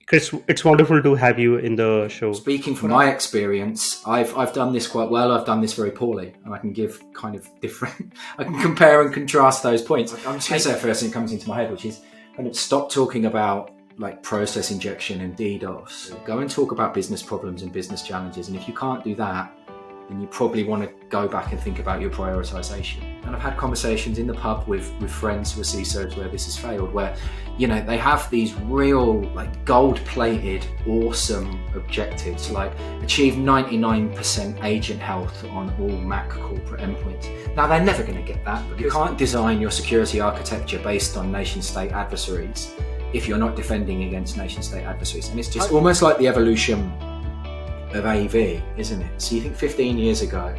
Chris, it's wonderful to have you in the show. Speaking from my experience, I've done this quite well. I've done this very poorly, and I can give kind of different. I can compare and contrast those points. I'm just going to say the first thing that comes into my head, which is kind of stop talking about like process injection and DDoS. Go and talk about business problems and business challenges. And if you can't do that, then you probably want to go back and think about your prioritization. And I've had conversations in the pub with friends who are CISOs where this has failed, where, you know, they have these real like gold-plated, awesome objectives, like achieve 99% agent health on all Mac corporate endpoints. Now, they're never going to get that, but you can't design your security architecture based on nation-state adversaries if you're not defending against nation-state adversaries. And it's just almost like the evolution of AV, isn't it? So you think 15 years ago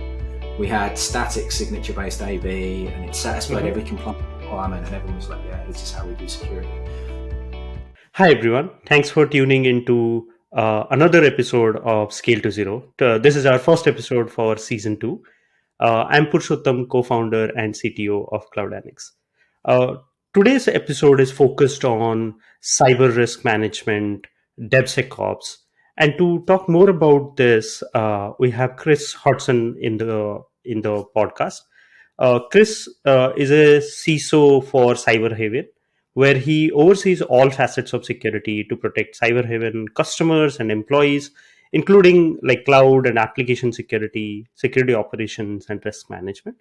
we had static signature-based AV and it satisfied every compliance requirement, and everyone was like, yeah, this is how we do security. Hi everyone, thanks for tuning into another episode of Scale to Zero. This is our first episode for season 2. I'm Purushottam, co-founder and CTO of Cloudanix. Today's episode is focused on cyber risk management, DevSecOps, and to talk more about this, we have Chris Hodson in the podcast. Chris is a CISO for CyberHaven, where he oversees all facets of security to protect CyberHaven customers and employees, including like cloud and application security, security operations, and risk management.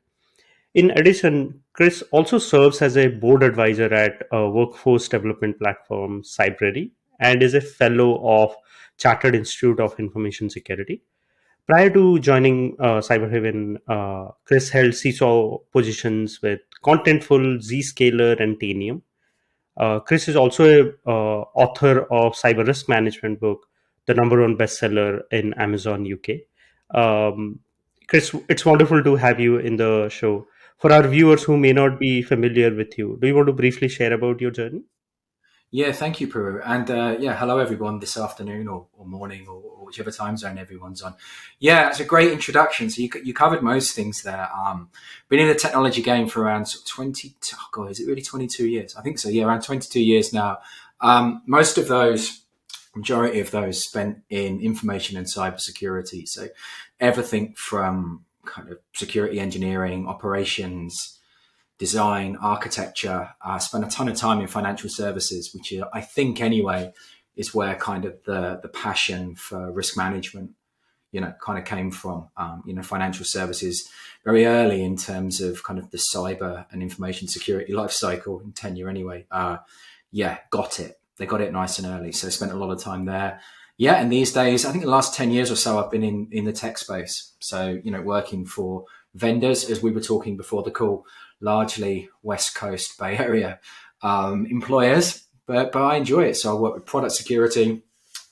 In addition, Chris also serves as a board advisor at a workforce development platform, Cybrary, and is a fellow of Chartered Institute of Information Security. Prior to joining CyberHaven, Chris held CISO positions with Contentful, Zscaler, and Tanium. Chris is also a author of Cyber Risk Management book, the number one bestseller in Amazon UK. Chris, it's wonderful to have you in the show. For our viewers who may not be familiar with you, do you want to briefly share about your journey? Yeah, thank you, Puru. And hello everyone this afternoon or morning or whichever time zone everyone's on. Yeah, it's a great introduction. So you covered most things there. Been in the technology game for around 20, oh God, is it really 22 years? I think so. Yeah, around 22 years now. Most of those, majority of those spent in information and cybersecurity. So everything from kind of security engineering, operations, design, architecture. I spent a ton of time in financial services, which I think anyway is where kind of the passion for risk management, kind of came from. Financial services very early in terms of kind of the cyber and information security life cycle and tenure anyway. Got it. They got it nice and early. So I spent a lot of time there. Yeah, and these days, I think the last 10 years or so, I've been in the tech space. So, working for vendors, as we were talking before the call, largely West Coast Bay Area employers, but I enjoy it. So I work with product security,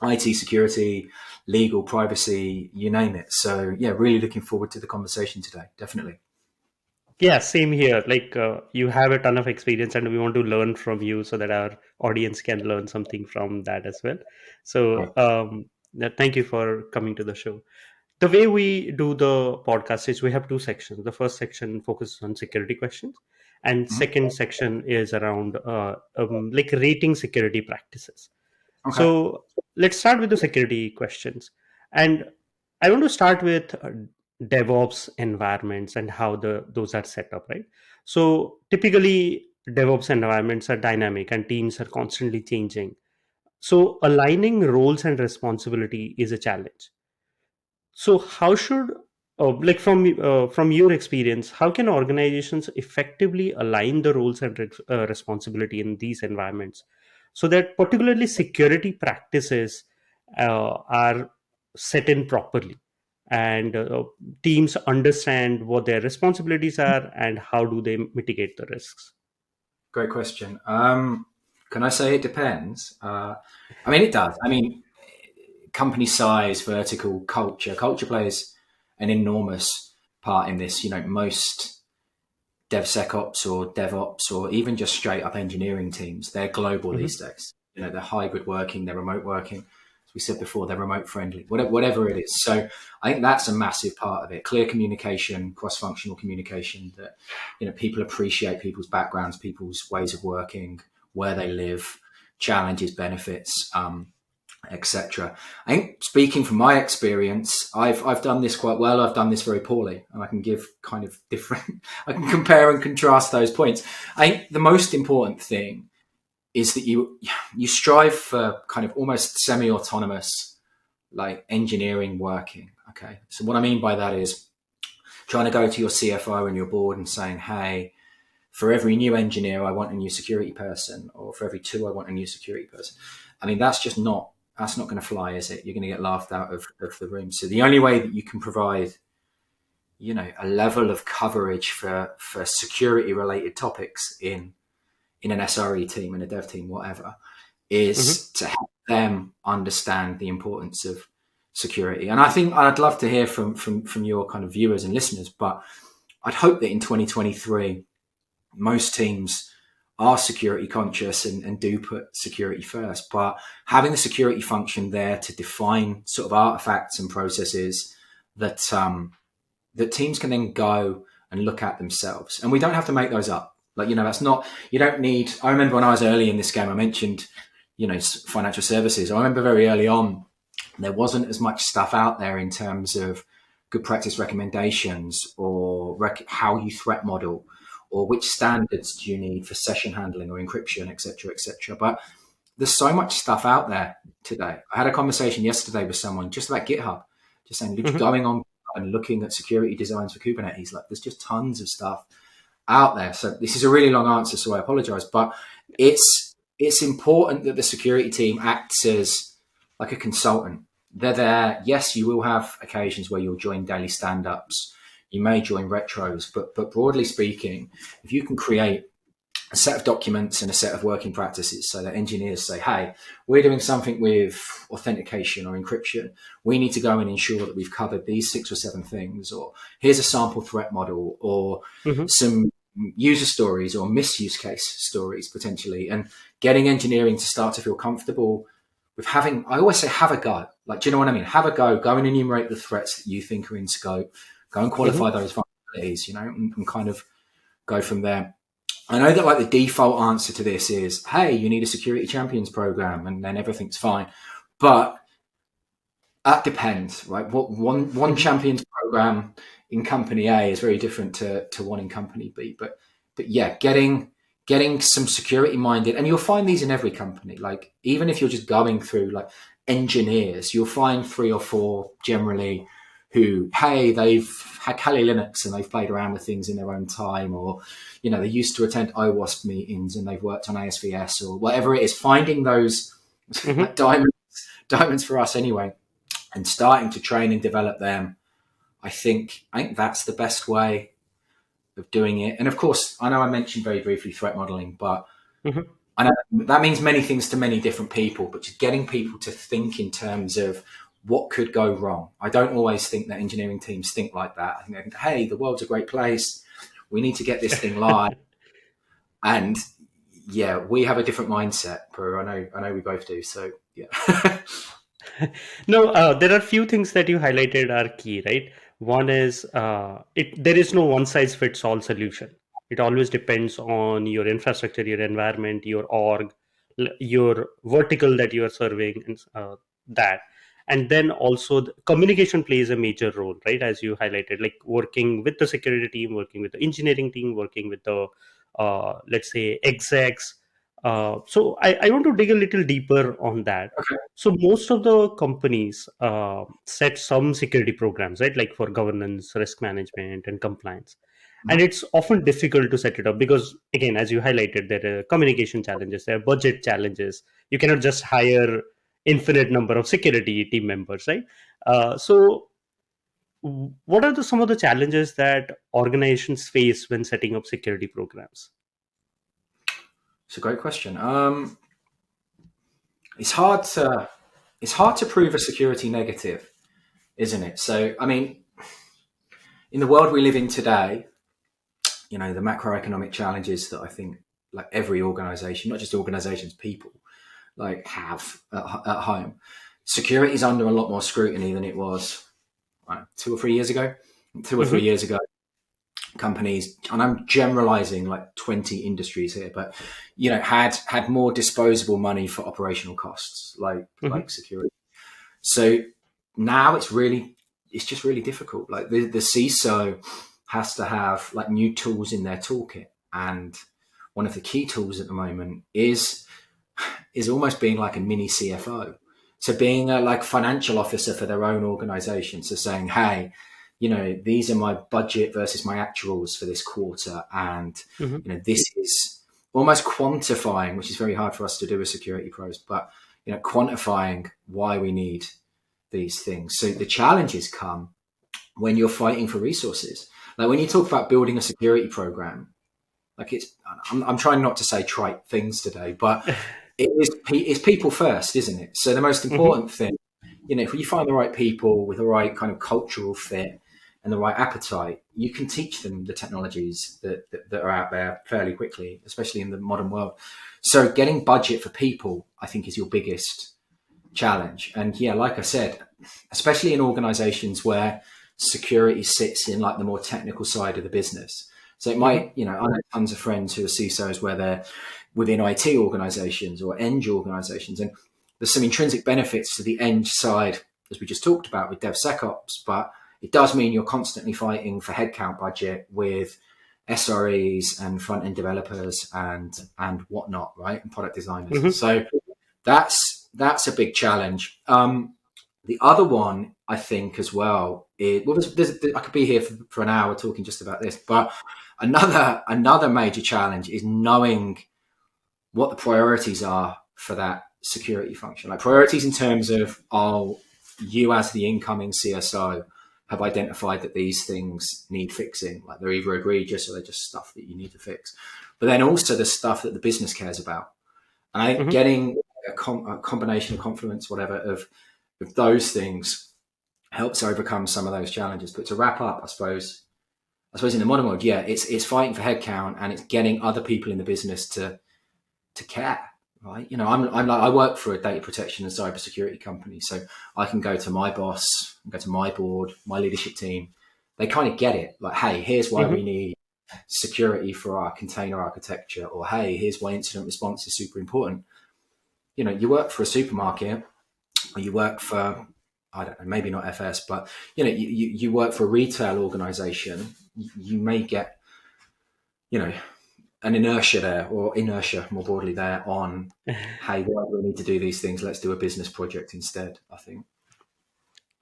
IT security, legal, privacy, you name it. So yeah, really looking forward to the conversation today. Definitely. Yeah, same here. Like you have a ton of experience, and we want to learn from you so that our audience can learn something from that as well. So, thank you for coming to the show. The way we do the podcast is we have two sections. The first section focuses on security questions, and second section is around like rating security practices. Okay. So let's start with the security questions, and I want to start with DevOps environments and how those are set up, right? So typically DevOps environments are dynamic and teams are constantly changing. So aligning roles and responsibility is a challenge. So how should like from your experience, how can organizations effectively align the roles and responsibility in these environments so that particularly security practices are set in properly, and teams understand what their responsibilities are and how do they mitigate the risks? Great question. Can I say it depends? I mean, it does. I mean, company size, vertical, culture plays an enormous part in this. Most DevSecOps or DevOps or even just straight up engineering teams, they're global these days. They're hybrid working, they're remote working. As we said before, they're remote friendly, whatever it is. So I think that's a massive part of it. Clear communication, cross-functional communication, that, people appreciate people's backgrounds, people's ways of working, where they live, challenges, benefits. etc. I think, speaking from my experience, I've done this quite well. I've done this very poorly, and I can give kind of different. I can compare and contrast those points. I think the most important thing is that you strive for kind of almost semi-autonomous, like, engineering working. Okay, so what I mean by that is trying to go to your CFO and your board and saying, hey, for every new engineer, I want a new security person, or for every two, I want a new security person. I mean, that's not going to fly, is it? You're going to get laughed out of the room. So the only way that you can provide, a level of coverage for security related topics in an SRE team, in a dev team, whatever, Mm-hmm. is to help them understand the importance of security. And I think I'd love to hear from your kind of viewers and listeners, but I'd hope that in 2023, most teams are security conscious and do put security first, but having the security function there to define sort of artifacts and processes that that teams can then go and look at themselves. And we don't have to make those up. Like, that's not, you don't need, I remember when I was early in this game, I mentioned, financial services. I remember very early on, there wasn't as much stuff out there in terms of good practice recommendations, or how you threat model, or which standards do you need for session handling or encryption, etc., etc. But there's so much stuff out there today. I had a conversation yesterday with someone just about GitHub, just saying, Mm-hmm. going on and looking at security designs for Kubernetes. Like, there's just tons of stuff out there. So this is a really long answer, so I apologize, but it's important that the security team acts as like a consultant. They're there. Yes, you will have occasions where you'll join daily stand-ups. You may join retros, but broadly speaking, if you can create a set of documents and a set of working practices so that engineers say, hey, we're doing something with authentication or encryption. We need to go and ensure that we've covered these 6 or 7 things, or here's a sample threat model, or Mm-hmm. some user stories or misuse case stories potentially, and getting engineering to start to feel comfortable with having, I always say, have a go. Like, do you know what I mean? Have a go and enumerate the threats that you think are in scope, go and qualify Mm-hmm. those vulnerabilities, and kind of go from there. I know that, like, the default answer to this is, hey, you need a security champions program and then everything's fine. But that depends, right? What one Mm-hmm. champions program in company A is very different to one in company B. But yeah, getting some security minded, and you'll find these in every company. Like, even if you're just going through, like, engineers, you'll find 3 or 4 generally who, hey, they've had Kali Linux and they've played around with things in their own time, or they used to attend OWASP meetings and they've worked on ASVS or whatever it is. Finding those like Mm-hmm. diamonds for us anyway, and starting to train and develop them. I think that's the best way of doing it. And of course, I know I mentioned very briefly threat modeling, but Mm-hmm. I know that means many things to many different people, but just getting people to think in terms of what could go wrong. I don't always think that engineering teams think like that. I think they think, hey, the world's a great place. We need to get this thing live. And yeah, we have a different mindset, Peru. I know we both do. So yeah. No, there are few things that you highlighted are key, right? One is there is no one size fits all solution. It always depends on your infrastructure, your environment, your org, your vertical that you are serving, and that. And then also communication plays a major role, right? As you highlighted, like working with the security team, working with the engineering team, working with the let's say execs. So I want to dig a little deeper on that. Okay. So most of the companies set some security programs, right? Like for governance, risk management, and compliance. And Mhm. it's often difficult to set it up because, again, as you highlighted, there are communication challenges, there are budget challenges. You cannot just hire infinite number of security team members, right? So, what are some of the challenges that organizations face when setting up security programs? It's a great question. It's hard to prove a security negative, isn't it? So, I mean, in the world we live in today, the macroeconomic challenges that I think, like, every organization, not just organizations, people, like, have at home, security is under a lot more scrutiny than it was, 2 or 3 years ago. 2 or 3 Hmm. years ago, companies, and I'm generalizing like 20 industries here, but had more disposable money for operational costs, like Hmm. security. So now it's just really difficult. Like the CISO has to have like new tools in their toolkit, and one of the key tools at the moment is almost being like a mini CFO. So being a like financial officer for their own organization. So saying, hey, these are my budget versus my actuals for this quarter. And, Hmm. this is almost quantifying, which is very hard for us to do as security pros, but, quantifying why we need these things. So the challenges come when you're fighting for resources. Like when you talk about building a security program, like I'm trying not to say trite things today, but it's people first, isn't it? So the most Hmm. important thing, if you find the right people with the right kind of cultural fit and the right appetite, you can teach them the technologies that are out there fairly quickly, especially in the modern world. So getting budget for people, I think, is your biggest challenge. And yeah, like I said, especially in organizations where security sits in like the more technical side of the business. So it might, Hmm. I know tons of friends who are CISOs where they're within IT organizations or Eng organizations. And there's some intrinsic benefits to the Eng side, as we just talked about with DevSecOps, but it does mean you're constantly fighting for headcount budget with SREs and front end developers and whatnot, right? And product designers. Hmm. So that's a big challenge. The other one, I think, as well, I could be here for an hour talking just about this, but another major challenge is knowing what the priorities are for that security function. Like priorities in terms of, you as the incoming CSO have identified that these things need fixing, like they're either egregious or they're just stuff that you need to fix. But then also the stuff that the business cares about. And I think Hmm. getting a combination of confluence, whatever, of those things helps overcome some of those challenges. But to wrap up, I suppose in the modern world, yeah, it's fighting for headcount and it's getting other people in the business to care. Right? I'm like I work for a data protection and cybersecurity company, so I can go to my boss, go to my board, my leadership team. They kind of get it. Like, hey, here's why we Hmm. need security for our container architecture, or hey, here's why incident response is super important. You work for a supermarket, or you work for, I don't know, maybe not FS, but you work for a retail organization. You may get, you know, an inertia there, or inertia more broadly there on, hey, why do we need to do these things? Let's do a business project instead, I think.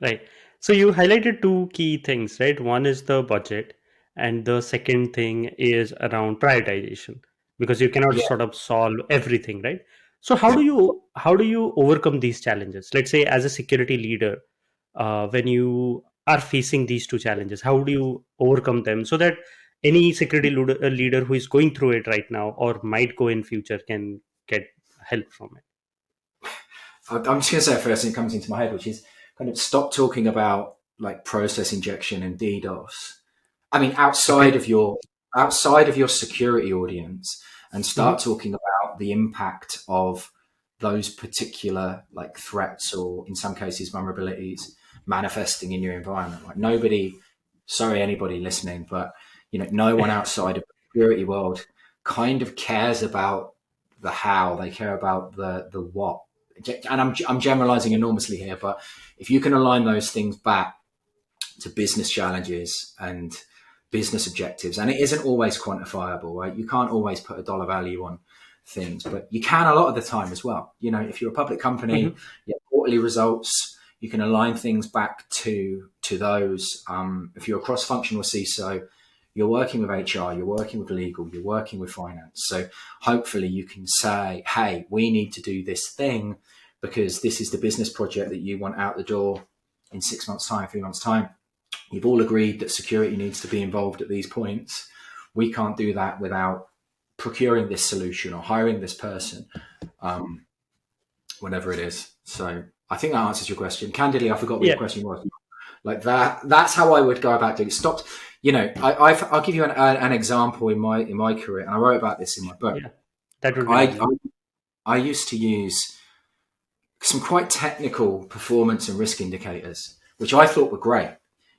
Right. So you highlighted two key things, right? One is the budget, and the second thing is around prioritization, because you cannot Yeah. sort of solve everything, right? So how do No. you overcome these challenges? Let's say as a security leader, when you are facing these two challenges, how do you overcome them so that any security leader who is going through it right now or might go in future can get help from it? I'm just going to say first thing that comes into my head, which is kind of stop talking about like process injection and DDoS. I mean, Okay. outside of your security audience, and Hmm. start talking about the impact of those particular like threats, or in some cases vulnerabilities, manifesting in your environment. Like nobody, sorry anybody listening, but no one outside of the security world kind of cares about the how. They care about the what. And I'm generalizing enormously here, but if you can align those things back to business challenges and business objectives, and it isn't always quantifiable, right? You can't always put a dollar value on things, but you can a lot of the time as well. If you're a public company, Hmm. you have quarterly results, you can align things back to those. If you're a cross-functional CISO, you're working with HR, you're working with legal, you're working with finance. So hopefully you can say, hey, we need to do this thing because this is the business project that you want out the door in 6 months' time, 3 months' time. You've all agreed that security needs to be involved at these points. We can't do that without procuring this solution or hiring this person, um, whatever it is. So I think that answers your question. Candidly, I forgot what your Yeah. question was. Like that. That's how I would go about doing it. Stop. I'll give you an example in my career, and I wrote about this in my book. Yeah. That would be I lovely. I, I used to use some quite technical performance and risk indicators, which I thought were great.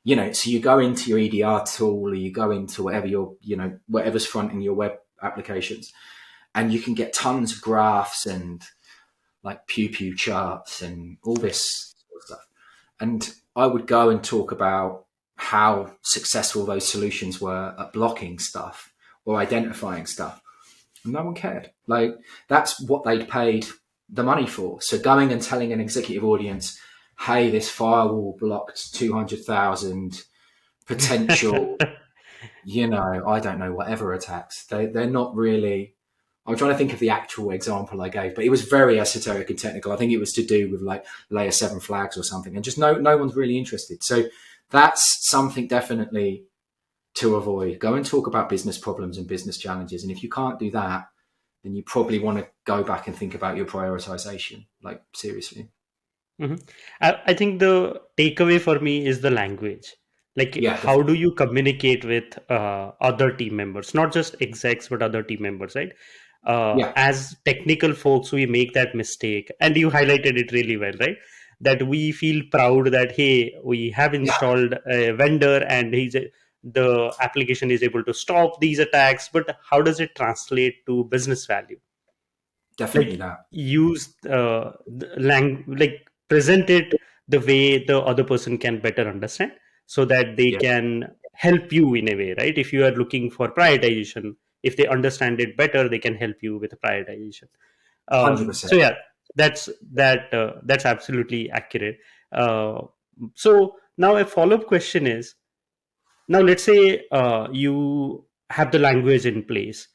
so you go into your EDR tool, or you go into whatever whatever's fronting your web applications, and you can get tons of graphs and like pew charts and all this sort of stuff. And I would go and talk about how successful those solutions were at blocking stuff or identifying stuff. And no one cared. Like, that's what they'd paid the money for. So going and telling an executive audience, hey, this firewall blocked 200,000 potential, I don't know, whatever attacks. They're not really. I'm trying to think of the actual example I gave, but it was very esoteric and technical. I think it was to do with like layer 7 flags or something, and just no one's really interested. So that's something definitely to avoid. Go and talk about business problems and business challenges. And if you can't do that, then you probably want to go back and think about your prioritization, like seriously. Mhm. I think the takeaway for me is the language. Like, Yeah, how definitely. do you communicate with other team members, not just execs, but other team members, right? Yeah, As technical folks, we make that mistake, and you highlighted it really well, right? That we feel proud that, hey, we have yeah, installed a vendor, and the application is able to stop these attacks. But how does it translate to business value? definitely Like, that. use like present it the way the other person can better understand, so that they Yeah, can help you in a way, right? If you are looking for prioritization, if they understand it better, they can help you with the prioritization. 100%. So yeah, that's absolutely accurate. So now a follow-up question is, now let's say you have the language in place,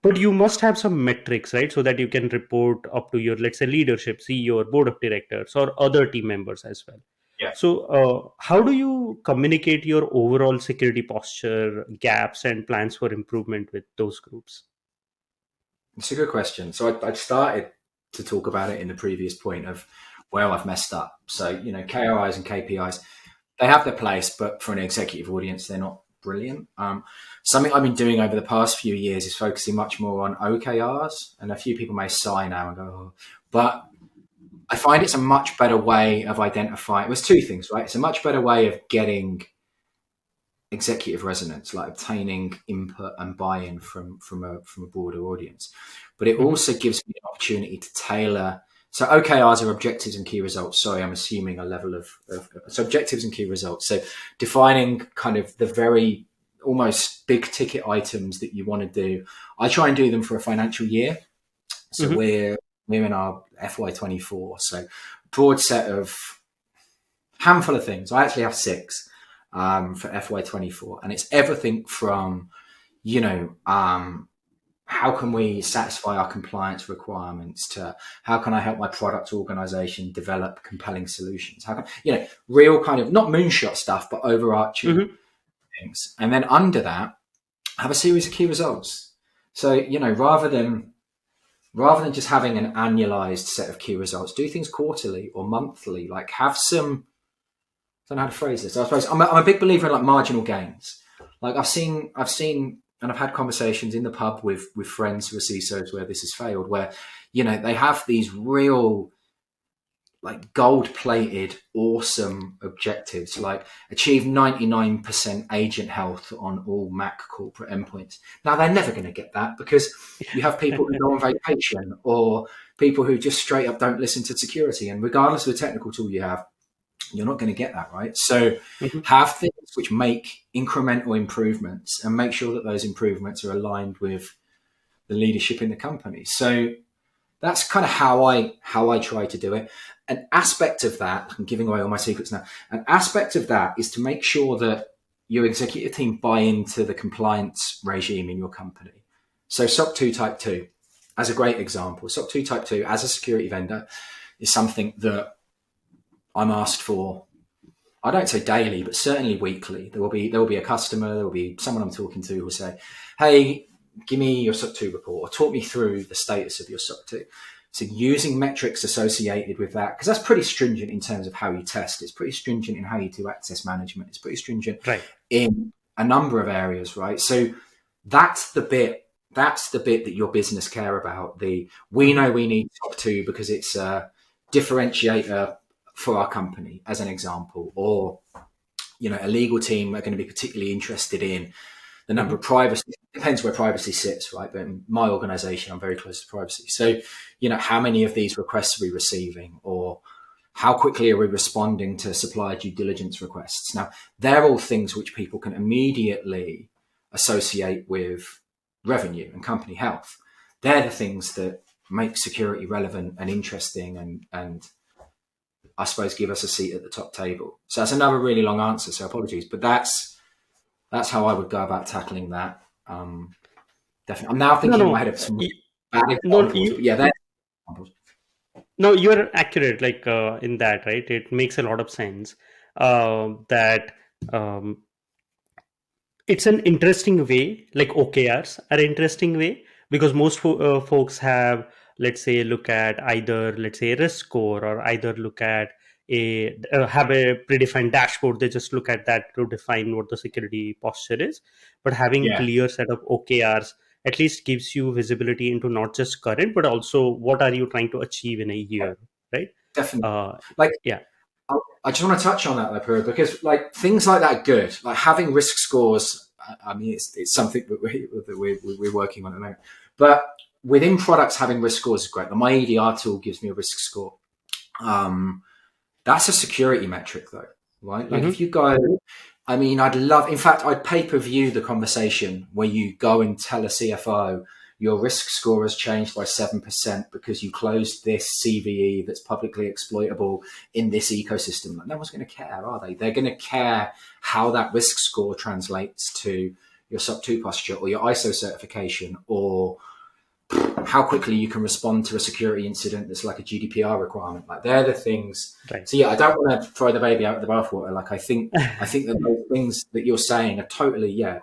but you must have some metrics, right? So that you can report up to your, let's say, leadership, CEO, or board of directors, or other team members as well. Yeah, So, how do you communicate your overall security posture, gaps, and plans for improvement with those groups? it's a good question. So I started to talk about it in the previous point of, well, I've messed up. So, KRIs and KPIs, they have their place, but for an executive audience, they're not brilliant. Something I've been doing over the past few years is focusing much more on OKRs, and a few people may sigh now and go, oh. But I find it's a much better way of identifying. It was two things, right? It's a much better way of getting executive resonance, like obtaining input and buy-in from a broader audience. But it Hmm. also gives me an opportunity to tailor. So OKRs are objectives and key results. Sorry, I'm assuming a level of so objectives and key results. So defining kind of the very almost big ticket items that you want to do. I try and do them for a financial year. So Hmm. we're in our FY24. So broad set of handful of things. I actually have six for FY24, and it's everything from you know how can we satisfy our compliance requirements to how can I help my product organization develop compelling solutions? How can real kind of not moonshot stuff, but overarching Hmm. things, and then under that have a series of key results. So rather than just having an annualized set of key results, do things quarterly or monthly. Like have some. I don't know how to phrase this. I suppose I'm a big believer in like marginal gains. Like I've seen, and I've had conversations in the pub with friends who are CISOs where this has failed, where they have these real like gold plated awesome objectives, like achieve 99% agent health on all Mac corporate endpoints. Now they're never going to get that because you have people who go on vacation or people who just straight up don't listen to security, and regardless of the technical tool you have, you're not going to get that, right? So Hmm. have things which make incremental improvements and make sure that those improvements are aligned with the leadership in the company. So that's kind of how I try to do it. An aspect of that, I'm giving away all my secrets now. An aspect of that is to make sure that your executive team buy into the compliance regime in your company. So SOC 2 Type 2, as a great example, SOC 2 Type 2 as a security vendor is something that I'm asked for. I don't say daily, but certainly weekly. There will be a customer, there will be someone I'm talking to who will say, "Hey, give me your SOC 2 report, or talk me through the status of your SOC 2." So using metrics associated with that, because that's pretty stringent in terms of how you test. It's pretty stringent in how you do access management. It's pretty stringent Right. in a number of areas, right? So that's the bit. That's the bit that your business care about. We Hmm. know we need SOC 2 because it's a differentiator for our company, as an example, or a legal team are going to be particularly interested in the number of Hmm. privacy. It depends where privacy sits, right? But in my organization, I'm very close to privacy. So, how many of these requests are we receiving, or how quickly are we responding to supplier due diligence requests? Now, they're all things which people can immediately associate with revenue and company health. They're the things that make security relevant and interesting, and I suppose give us a seat at the top table. So that's another really long answer. So apologies, but that's how I would go about tackling that. Definitely, I'm now No, thinking in no, my head of some bad no. examples, but yeah, they're examples. No, you're accurate. Like in that, right? It makes a lot of sense. That um, it's an interesting way, like OKRs are interesting way, because most folks have, let's say, look at either, let's say, a risk score, or either look at a have a predefined dashboard. They just look at that to define what the security posture is. But having Yeah, clear set of OKRs at least gives you visibility into not just current, but also what are you trying to achieve in a year, right? definitely. uh Like, yeah. I just want to touch on that, though, Pura, because like things like that are good. Like having risk scores. I mean, it's something that we're working on at the moment. But within products, having risk scores is great. Like my EDR tool gives me a risk score. Um, that's a security metric, though, right? Like if Hmm. you go, I mean, in fact, I'd pay-per-view the conversation where you go and tell a CFO your risk score has changed by 7% because you closed this CVE that's publicly exploitable in this ecosystem. Like, no one's going to care, are they? They're going to care how that risk score translates to your SOC 2 posture or your ISO certification, or how quickly you can respond to a security incident that's like a GDPR requirement. Like they're the things. Right. So yeah, I don't want to throw the baby out with the bathwater. Like I think that those things that you're saying are totally, yeah,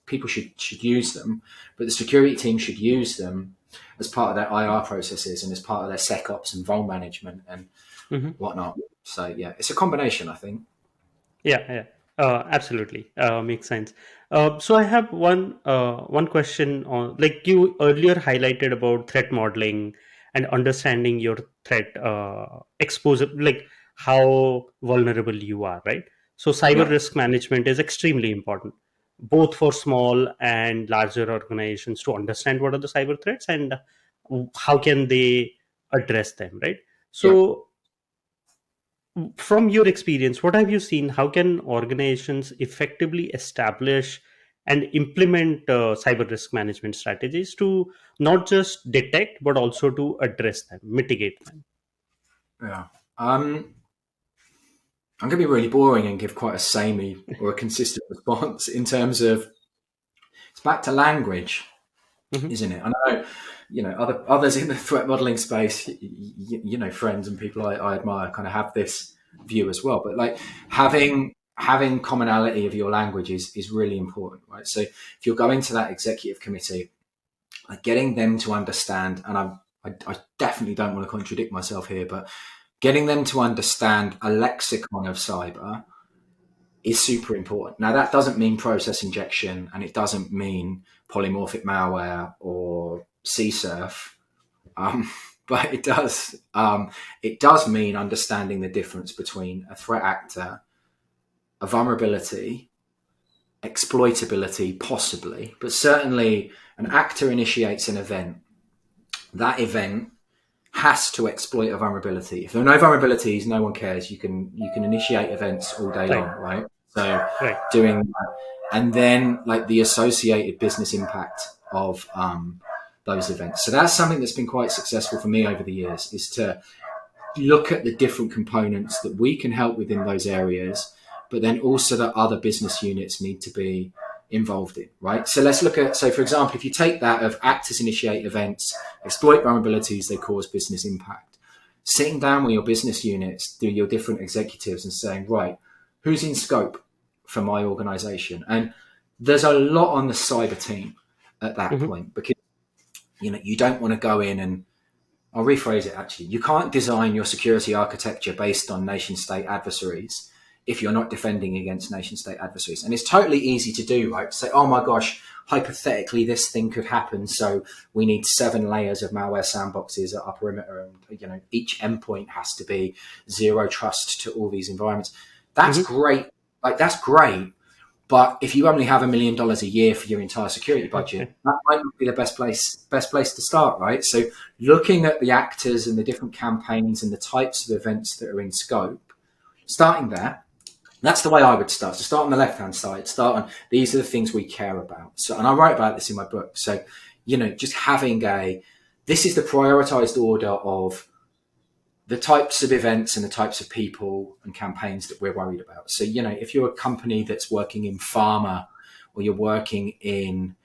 people should use them, but the security team should use them as part of their IR processes and as part of their SecOps and vuln management and Hmm. whatnot. So yeah, it's a combination, I think. Yeah, yeah, absolutely, makes sense. So I have one question on, like you earlier highlighted about threat modeling and understanding your threat exposure, like how vulnerable you are, right? So cyber Yeah, risk management is extremely important, both for small and larger organizations, to understand what are the cyber threats and how can they address them, right? yeah. So from your experience, what have you seen? How can organizations effectively establish and implement cyber risk management strategies to not just detect but also to address them, mitigate them? Yeah. I'm going to be really boring and give quite a samey or a consistent response in terms of it's back to language, Hmm. isn't it? I know, others in the threat modeling space, friends and people I admire kind of have this view as well. But like having commonality of your language is really important, right? So if you're going to that executive committee, like getting them to understand, and I definitely don't want to contradict myself here, but getting them to understand a lexicon of cyber is super important. Now, that doesn't mean process injection, and it doesn't mean polymorphic malware or CSRF, um, but it does. It does mean understanding the difference between a threat actor, a vulnerability, exploitability, possibly, but certainly an actor initiates an event. That event has to exploit a vulnerability. If there are no vulnerabilities, no one cares. You can initiate events all day long, Right, right? So right. doing that, and then like the associated business impact of those events. So that's something that's been quite successful for me over the years, is to look at the different components that we can help within those areas, but then also that other business units need to be involved in, right? So let's look at, so for example, if you take that of actors initiate events, exploit vulnerabilities, they cause business impact. Sitting down with your business units, do your different executives and saying, right, who's in scope for my organization? And there's a lot on the cyber team at that Hmm. point, because you don't want to go in and, I'll rephrase it actually. You can't design your security architecture based on nation state adversaries if you're not defending against nation state adversaries. And it's totally easy to do, right? To say, oh my gosh, hypothetically, this thing could happen. So we need 7 layers of malware sandboxes at our perimeter. And, each endpoint has to be zero trust to all these environments. That's Hmm. great. Like, that's great. But if you only have $1 million a year for your entire security budget, that might not be the best place to start, right? So looking at the actors and the different campaigns and the types of events that are in scope, starting there, that's the way I would start. So start on the left-hand side, start on these are the things we care about. So, and I write about this in my book. So, just having this is the prioritized order of the types of events and the types of people and campaigns that we're worried about. So, if you're a company that's working in pharma or you're working in,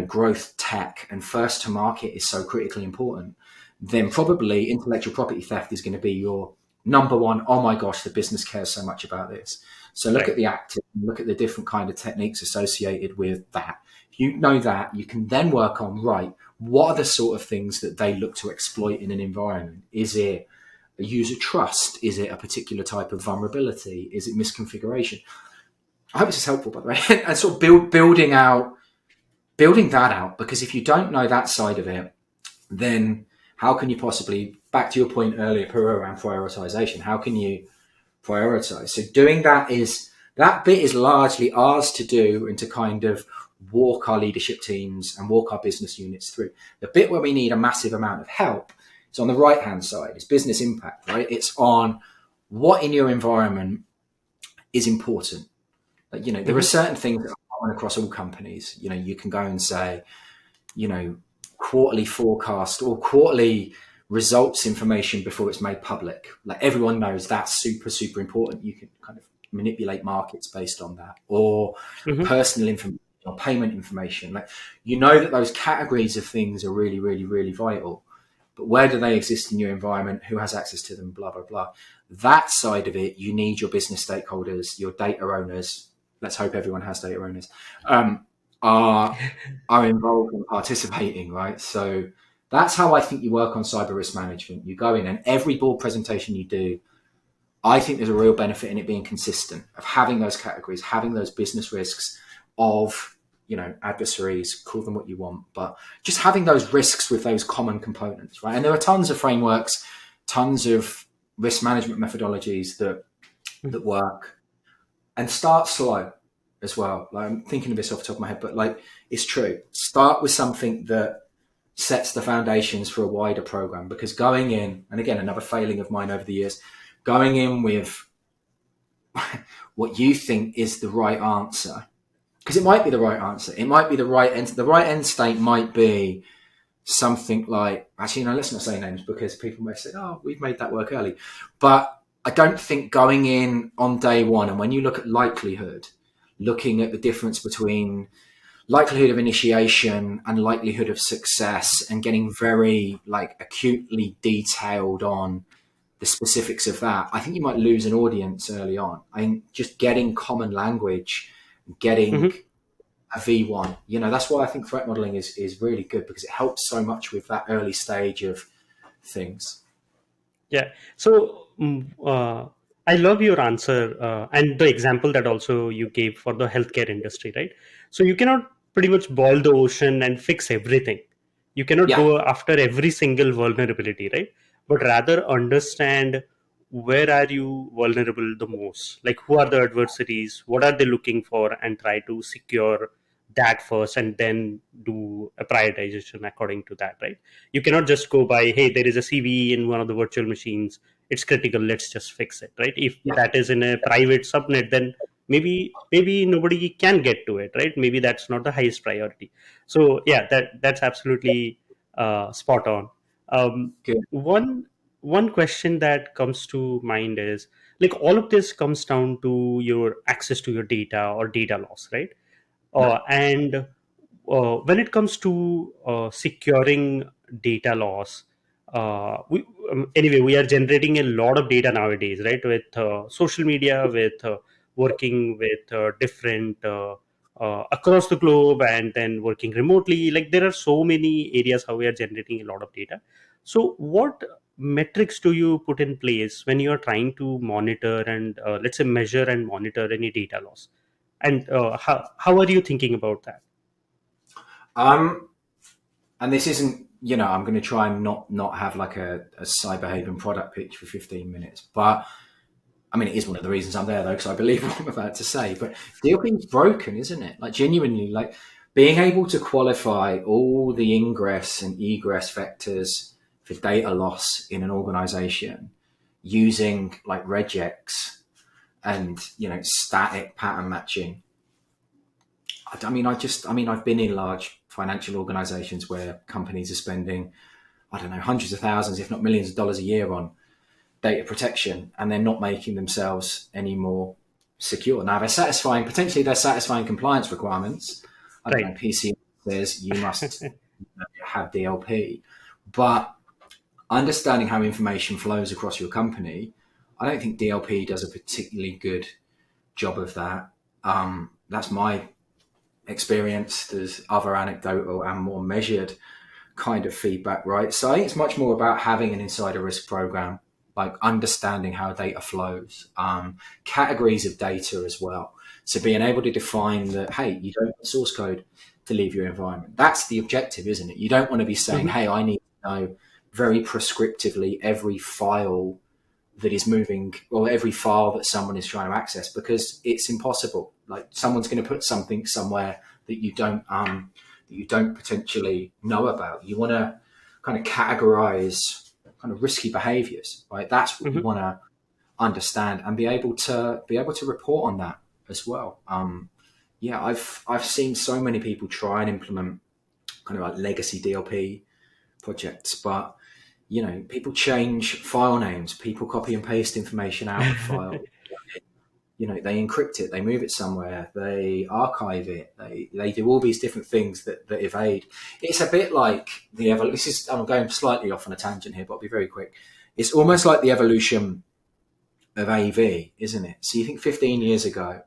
growth tech, and first to market is so critically important, then probably intellectual property theft is going to be your number one. Oh my gosh, the business cares so much about this. So look Right. at the active, look at the different kind of techniques associated with that. If you know that, you can then work on, right, what are the sort of things that they look to exploit in an environment? Is it a user trust? Is it a particular type of vulnerability? Is it misconfiguration? I hope this is helpful, by the way. And sort of building that out, because if you don't know that side of it, then how can you possibly, back to your point earlier, Peru, around prioritization, how can you prioritize? So that bit is largely ours to do and to kind of walk our leadership teams and walk our business units through. The bit where we need a massive amount of help is on the right hand side. It's business impact, right? It's on what in your environment is important. Like, there are Mm-hmm. certain things that are common across all companies. You can go and say, quarterly forecast or quarterly results information before it's made public. Like, everyone knows that's super, super important. You can kind of manipulate markets based on that, or Mm-hmm. personal information or payment information. Like, that those categories of things are really, really, really vital. But where do they exist in your environment? Who has access to them? Blah, blah, blah. That side of it, you need your business stakeholders, your data owners. Let's hope everyone has data owners. Are are involved and participating, right? So that's how I think you work on cyber risk management. You go in, and every board presentation you do, I think there's a real benefit in it being consistent, of having those categories, having those business risks of, adversaries, call them what you want, but just having those risks with those common components, right? And there are tons of frameworks, tons of risk management methodologies that work. And start slow as well. Like, I'm thinking of this off the top of my head, but like, it's true. Start with something that sets the foundations for a wider program, because going in, and again, another failing of mine over the years, going in with what you think is the right answer, because it might be the right answer. It might be the right end state might be something like, actually, let's not say names, because people may say, oh, we've made that work early. But I don't think going in on day one, and when you look at likelihood, looking at the difference between likelihood of initiation and likelihood of success, and getting very acutely detailed on the specifics of that, I think you might lose an audience early on. I think just getting common language, getting Mm-hmm. a V1, that's why I think threat modeling is really good, because it helps so much with that early stage of things. Yeah. So I love your answer and the example that also you gave for the healthcare industry, right? So you cannot pretty much boil the ocean and fix everything. You cannot Yeah, go after every single vulnerability, right? But rather understand where are you vulnerable the most, like who are the adversaries, what are they looking for, and try to secure that first, and then do a prioritization according to that, right? You cannot just go by, hey, there is a CVE in one of the virtual machines, it's critical, let's just fix it, right? If yeah, that is in a private subnet, then maybe nobody can get to it, right? Maybe that's not the highest priority. So yeah, that's absolutely spot on. good. One question that comes to mind is, like, all of this comes down to your access to your data or data loss, right? Yeah, And when it comes to securing data loss, anyway, we are generating a lot of data nowadays, right? With social media, with working with different across the globe, and then working remotely. Like, there are so many areas how we are generating a lot of data. So, what metrics do you put in place when you are trying to monitor and let's say measure and monitor any data loss? And how are you thinking about that? um and this isn't, I'm going to try and not have like a cyber haven product pitch for 15 minutes, but I mean, it is one of the reasons I'm there, though, because I believe what I'm about to say. But DLP is broken, isn't it? Like, genuinely, like being able to qualify all the ingress and egress vectors for data loss in an organization using like regex and static pattern matching. I've been in large financial organizations where companies are spending, I don't know, hundreds of thousands, if not millions of dollars a year on data protection, and they're not making themselves any more secure. Now potentially they're satisfying compliance requirements. I don't know, Right. PC says you must have DLP, but understanding how information flows across your company, I don't think DLP does a particularly good job of that. That's my experience. There's other anecdotal and more measured kind of feedback, right? So I think it's much more about having an insider risk program, like understanding how data flows, categories of data as well. So being able to define that, hey, you don't want source code to leave your environment. That's the objective, isn't it? You don't want to be saying, Hmm. hey, I need to know very prescriptively every file that is moving, or every file that someone is trying to access, because it's impossible. Like someone's going to put something somewhere that you don't potentially know about. You want to kind of categorize kind of risky behaviors, right? That's what you Hmm. want to understand and be able to report on that as well. Yeah, I've seen so many people try and implement kind of like legacy DLP projects, but people change file names, people copy and paste information out of files. They encrypt it, they move it somewhere, they archive it, they do all these different things that evade. It's a bit like I'm going slightly off on a tangent here, but I'll be very quick. It's almost like the evolution of AV, isn't it? So you think 15 years ago,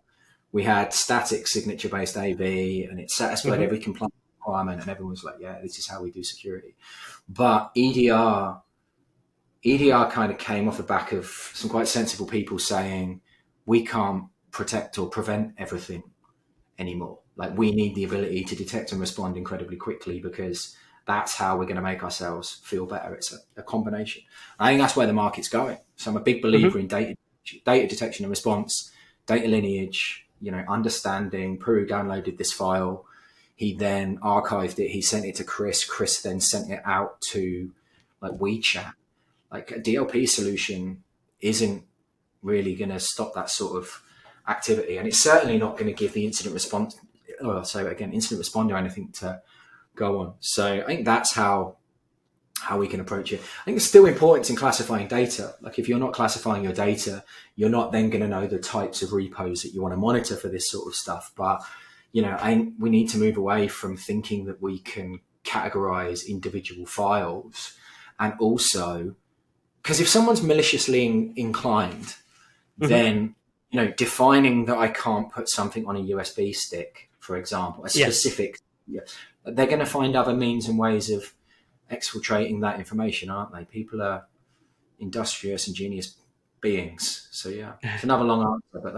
we had static signature based AV and it satisfied Hmm. every compliance requirement, and everyone was like, yeah, this is how we do security. But EDR kind of came off the back of some quite sensible people saying we can't protect or prevent everything anymore. Like we need the ability to detect and respond incredibly quickly, because that's how we're going to make ourselves feel better. It's a combination. I think that's where the market's going. So I'm a big believer Hmm. in data detection and response, data lineage, understanding. Puru downloaded this file. He then archived it. He sent it to Chris. Chris then sent it out to like WeChat. Like a DLP solution isn't really going to stop that sort of activity, and it's certainly not going to give the incident response. So again, incident responder anything to go on. So I think that's how we can approach it. I think there's still importance in classifying data. Like if you're not classifying your data, you're not then going to know the types of repos that you want to monitor for this sort of stuff. But I think we need to move away from thinking that we can categorize individual files, and also because if someone's maliciously inclined, Hmm. then defining that I can't put something on a USB stick, for example, a Yes. specific, yeah, they're going to find other means and ways of exfiltrating that information, aren't they? People are industrious and genius beings. So yeah, it's another long answer, but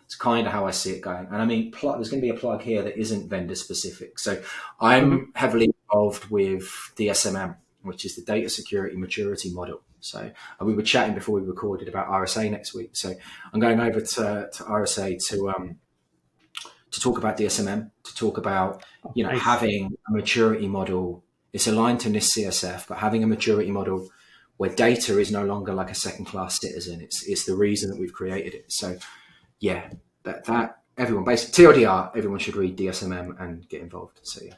it's kind of how I see it going. And I mean, there's going to be a plug here that isn't vendor specific. So Hmm. I'm heavily involved with DSMM, which is the Data Security Maturity Model. So we were chatting before we recorded about RSA next week. So I'm going over to RSA to talk about DSMM, to talk about Nice. having a maturity model. It's aligned to NIST CSF, but having a maturity model where data is no longer like a second class citizen. It's the reason that we've created it. So yeah, that everyone basically TLDR, everyone should read DSMM and get involved. So yeah.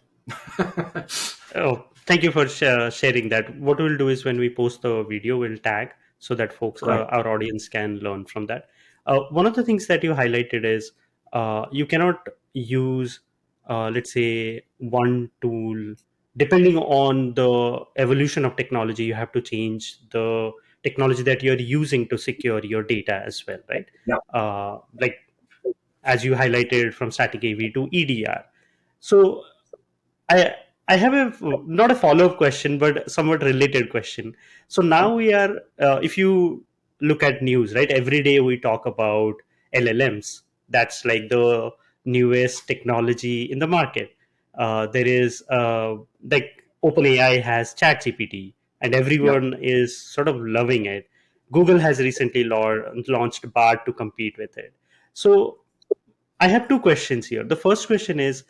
Oh, thank you for sharing that. What we'll do is when we post the video, we'll tag so that folks, Great. our audience, can learn from that. One of the things that you highlighted is you cannot use, let's say, one tool. Depending on the evolution of technology, you have to change the technology that you're using to secure your data as well, right? Yeah. Like as you highlighted, from static AV to EDR. So I I have a not a follow up question, but somewhat related question. So now Sure. we are, if you look at news, right? Every day we talk about LLMs. That's like the newest technology in the market. There is like OpenAI has ChatGPT, and Yeah. everyone is sort of loving it. Google has recently launched Bard to compete with it. So I have two questions here. The first question is,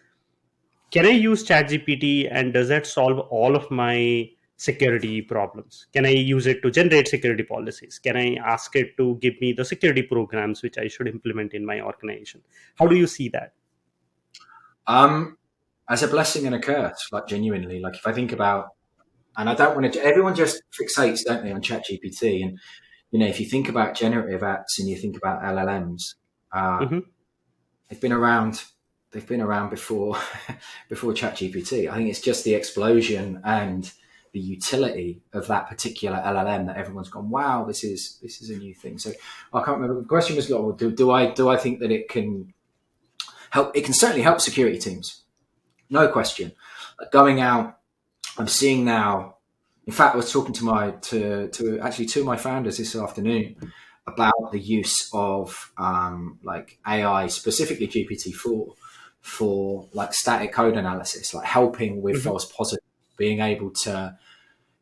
can I use ChatGPT and does that solve all of my security problems? Can I use it to generate security policies? Can I ask it to give me the security programs which I should implement in my organization? How do you see that? Um, as a blessing and a curse, like genuinely, like if I think about, and I don't want to, everyone just fixates, don't they, on ChatGPT? And, if you think about generative apps and you think about LLMs, uh, Hmm. they've been around, they've been around before, before ChatGPT. I think it's just the explosion and the utility of that particular LLM that everyone's gone, wow, this is a new thing. So I can't remember. The question was, do I think that it can help? It can certainly help security teams, no question. Going out, I'm seeing now. In fact, I was talking to actually two of my founders this afternoon about the use of like AI, specifically GPT-4, for like static code analysis, like helping with Hmm. false positives, being able to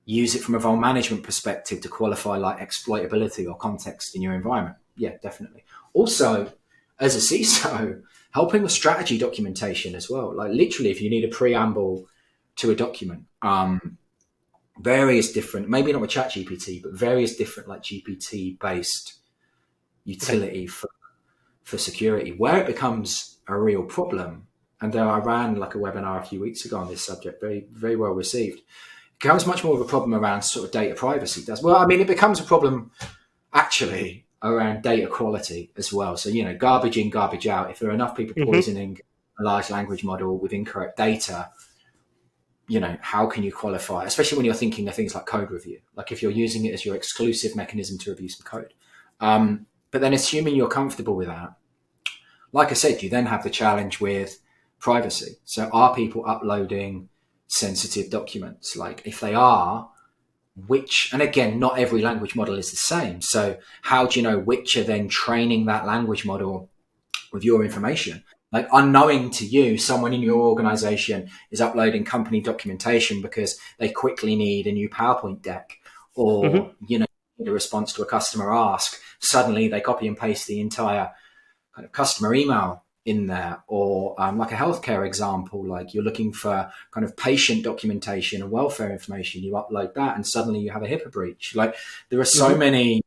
use it from a vuln management perspective to qualify like exploitability or context in your environment. Yeah, definitely. Also, as a CISO, helping with strategy documentation as well. Like literally, if you need a preamble to a document, various different, maybe not with ChatGPT, but various different like GPT based Right. utility for security. Where it becomes a real problem, and I ran like a webinar a few weeks ago on this subject, very very well received. It becomes much more of a problem around sort of data privacy. Does well, I mean, it becomes a problem actually around data quality as well. So garbage in, garbage out. If there are enough people Hmm. poisoning a large language model with incorrect data, how can you qualify, especially when you're thinking of things like code review, like if you're using it as your exclusive mechanism to review some code. But then assuming you're comfortable with that, like I said, you then have the challenge with privacy. So are people uploading sensitive documents? Like if they are, and again, not every language model is the same. So how do you know which are then training that language model with your information? Like unknowing to you, someone in your organization is uploading company documentation because they quickly need a new PowerPoint deck, or Hmm. need a response to a customer ask. Suddenly they copy and paste the entire kind of customer email in there, or like a healthcare example, like you're looking for kind of patient documentation and welfare information, you upload that and suddenly you have a HIPAA breach. Like there are Hmm.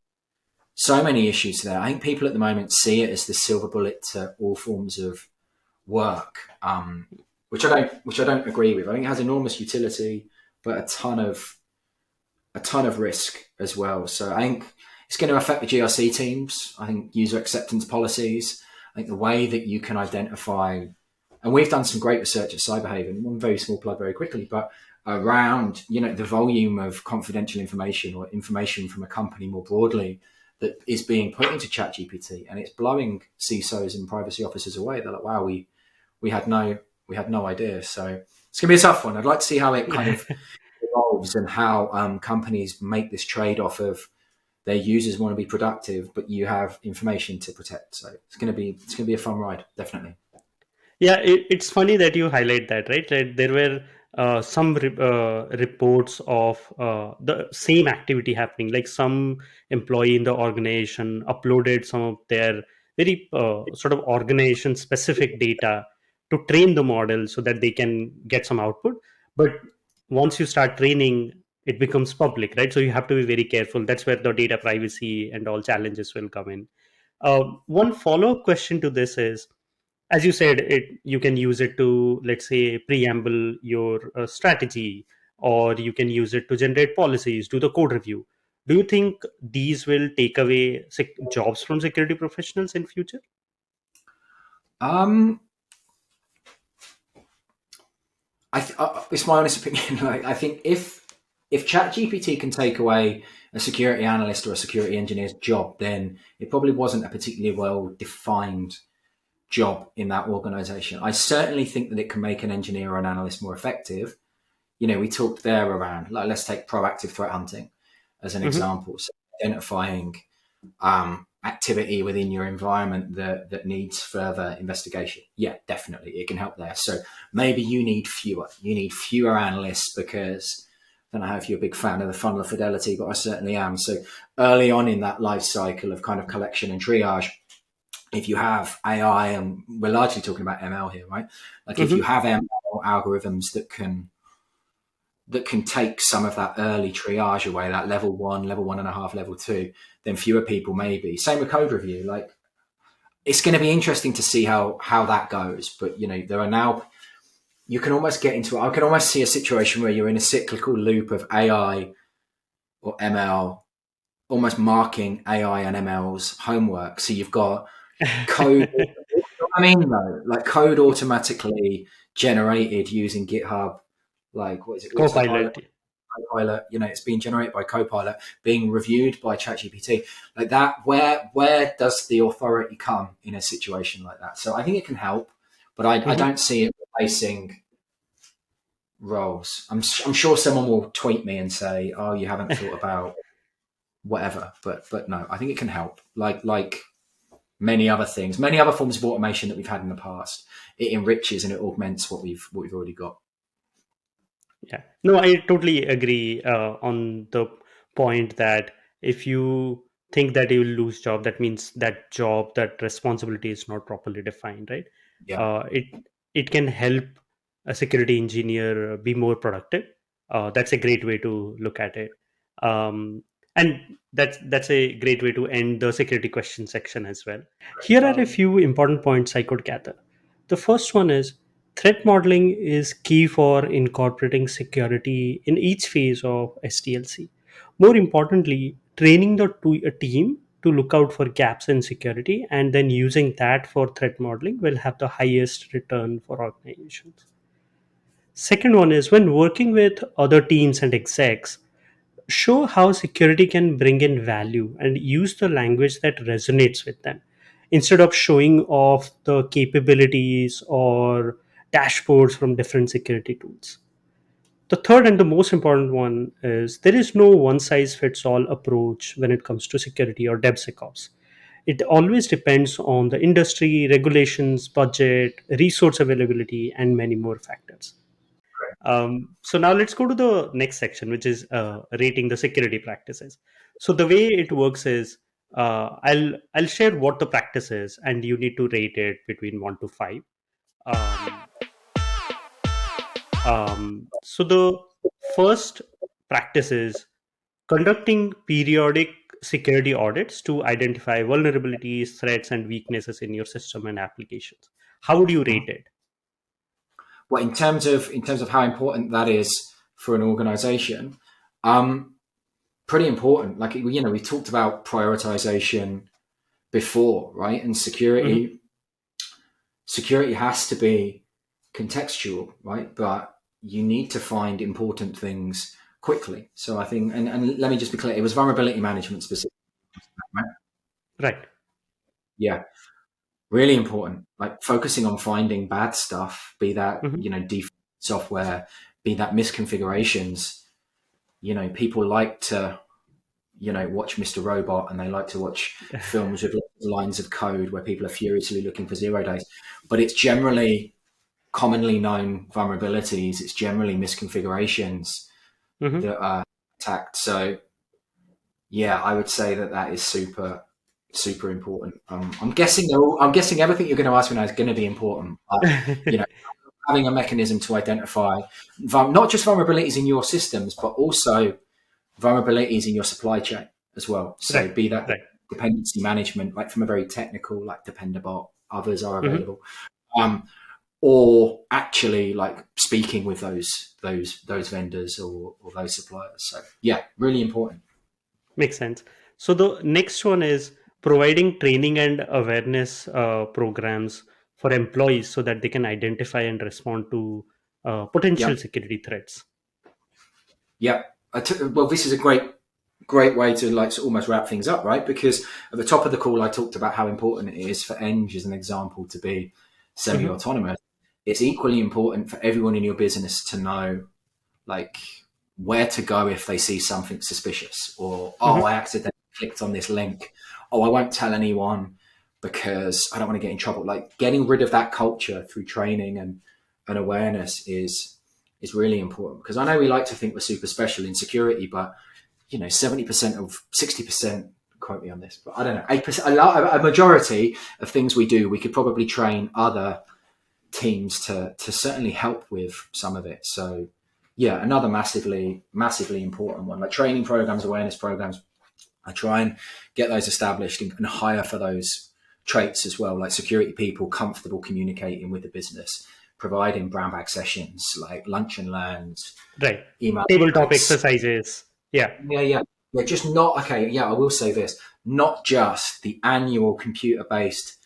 so many issues there. I think people at the moment see it as the silver bullet to all forms of work, which I don't agree with. I think it has enormous utility, but a ton of risk as well. So I think it's going to affect the GRC teams. I think user acceptance policies. I think the way that you can identify, and we've done some great research at Cyberhaven. One very small plug, very quickly, but around the volume of confidential information or information from a company more broadly that is being put into ChatGPT, and it's blowing CISOs and privacy officers away. They're like, "Wow, we had no we had no idea." So it's going to be a tough one. I'd like to see how it kind of evolves and how companies make this trade off of their users want to be productive, but you have information to protect. So it's going to be a fun ride, definitely. Yeah, it's funny that you highlight that, right? Like there were some reports of the same activity happening. Like some employee in the organization uploaded some of their very sort of organization specific data to train the model so that they can get some output. But once you start training, it becomes public, right? So you have to be very careful. That's where the data privacy and all challenges will come in. One follow up question to this is, as you said, you can use it to, let's say, preamble your strategy, or you can use it to generate policies, do the code review. Do you think these will take away jobs from security professionals in future? Um, it's my honest opinion. Like, I think if ChatGPT can take away a security analyst or a security engineer's job, then it probably wasn't a particularly well defined job in that organization. I certainly think that it can make an engineer or an analyst more effective. We talked there around, like, let's take proactive threat hunting as an Hmm. example. So identifying activity within your environment that needs further investigation. Yeah, definitely, it can help there. So maybe you need fewer analysts because don't know if you're a big fan of the funnel of fidelity, but I certainly am. So early on in that life cycle of kind of collection and triage, if you have AI, and we're largely talking about ML here, right? Like if you Mm-hmm. have ML algorithms that can take some of that early triage away, that level 1 and a half, level 2, then fewer people maybe. Same with code review. Like it's going to be interesting to see how that goes. But there are now, you can almost get into, I can almost see a situation where you're in a cyclical loop of AI or ML almost marking AI and ML's homework. So you've got code. I mean, though, like code automatically generated using GitHub, like what is it, Autopilot, Copilot. Copilot. It's being generated by Copilot, being reviewed by ChatGPT, like that. Where does the authority come in a situation like that? So I think it can help, but I Mm-hmm. don't see it replacing roles. I'm sure someone will tweet me and say, "Oh, you haven't thought about whatever," but no, I think it can help. Like many other things, many other forms of automation that we've had in the past. It enriches and it augments what we've already got. Yeah. No, I totally agree on the point that if you think that you will lose job, that means that job, that responsibility is not properly defined, right? Yeah, It can help a security engineer be more productive. That's a great way to look at it, and that's a great way to end the security question section as well. Here are a few important points I could gather. The first one is threat modeling is key for incorporating security in each phase of SDLC. More importantly, training a team to look out for gaps in security and then using that for threat modeling will have the highest return for organizations. Second one is when working with other teams and execs, show how security can bring in value and use the language that resonates with them instead of showing off the capabilities or dashboards from different security tools. The third and the most important one is there is no one size fits all approach when it comes to security or DevSecOps. It always depends on the industry, regulations, budget, resource availability, and many more factors. So now let's go to the next section, which is rating the security practices. So the way it works is I'll share what the practice is, and you need to rate it between 1 to 5. Um, so the first practice is conducting periodic security audits to identify vulnerabilities, threats, and weaknesses in your system and applications. How would you rate Mhm. it? Well, in terms of how important that is for an organization, um, pretty important. Like we talked about prioritization before, right? And Hmm. security has to be contextual, right? But you need to find important things quickly. So I think, and let me just be clear, it was vulnerability management specific, right? Right. Yeah, really important. Like focusing on finding bad stuff, be that Hmm. default software, be that misconfigurations. People like to watch Mr. Robot, and they like to watch films with lines of code where people are furiously looking for 0 days. But it's generally commonly known vulnerabilities. It's generally misconfigurations Hmm. that are attacked. So yeah, I would say that is super super important. I'm guessing everything you're going to ask me now is going to be important, but you know, having a mechanism to identify not just vulnerabilities in your systems, but also vulnerabilities in your supply chain as well. So Right. be that Right. dependency management, like from a very technical, like Dependabot, others are Hmm. available, um, or actually like speaking with those vendors or those suppliers. So yeah, really important. Makes sense. So the next one is providing training and awareness programs for employees so that they can identify and respond to Yeah, potential security threats. yeah. Well, this is a great way to like almost wrap things up, right? Because at the top of the call, I talked about how important it is for Eng, as an example, to be Hmm. semi-autonomous. It's equally important for everyone in your business to know like where to go if they see something suspicious, or oh, I Hmm. accidentally clicked on this link. Oh, I won't tell anyone because I don't want to get in trouble. Like getting rid of that culture through training and awareness is is really important, because I know we like to think we're super special in security, but 70% of 60%, quote me on this, but I don't know, 8%, a majority of things we do, we could probably train other teams to certainly help with some of it. So yeah, another massively important one, like training programs, awareness programs. I try and get those established and hire for those traits as well, like security people comfortable communicating with the business, providing brown bag sessions like lunch and learns, Right. email Tabletop breaks. exercises. Yeah. Yeah, just not okay. Yeah, I will say this: not just the annual computer-based,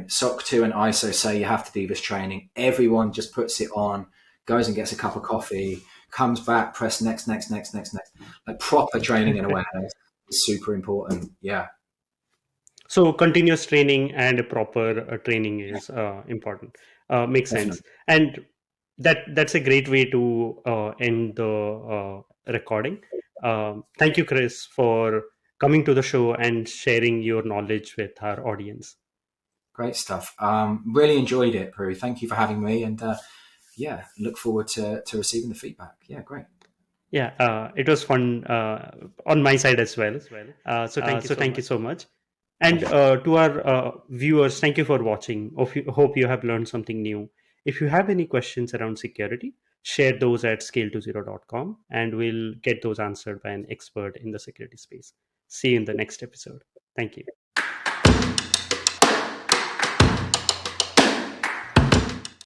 SOC 2 and ISO say you have to do this training. Everyone just puts it on, goes and gets a cup of coffee, comes back, press next, next, next, next, next. Like proper training and awareness is super important. Yeah, So continuous training and a proper training is important. Makes sense. definitely. And that's a great way to end the recording. Thank you, Chris, for coming to the show and sharing your knowledge with our audience. Great stuff. Really enjoyed it, Prue. Thank you for having me. And yeah, look forward to receiving the feedback. Yeah, great. Yeah, it was fun on my side as well. So thank you so much. And Pleasure. to our viewers, thank you for watching. Hope you have learned something new. If you have any questions around security, share those at scale20.com and we'll get those answered by an expert in the security space. See you in the next episode. Thank you.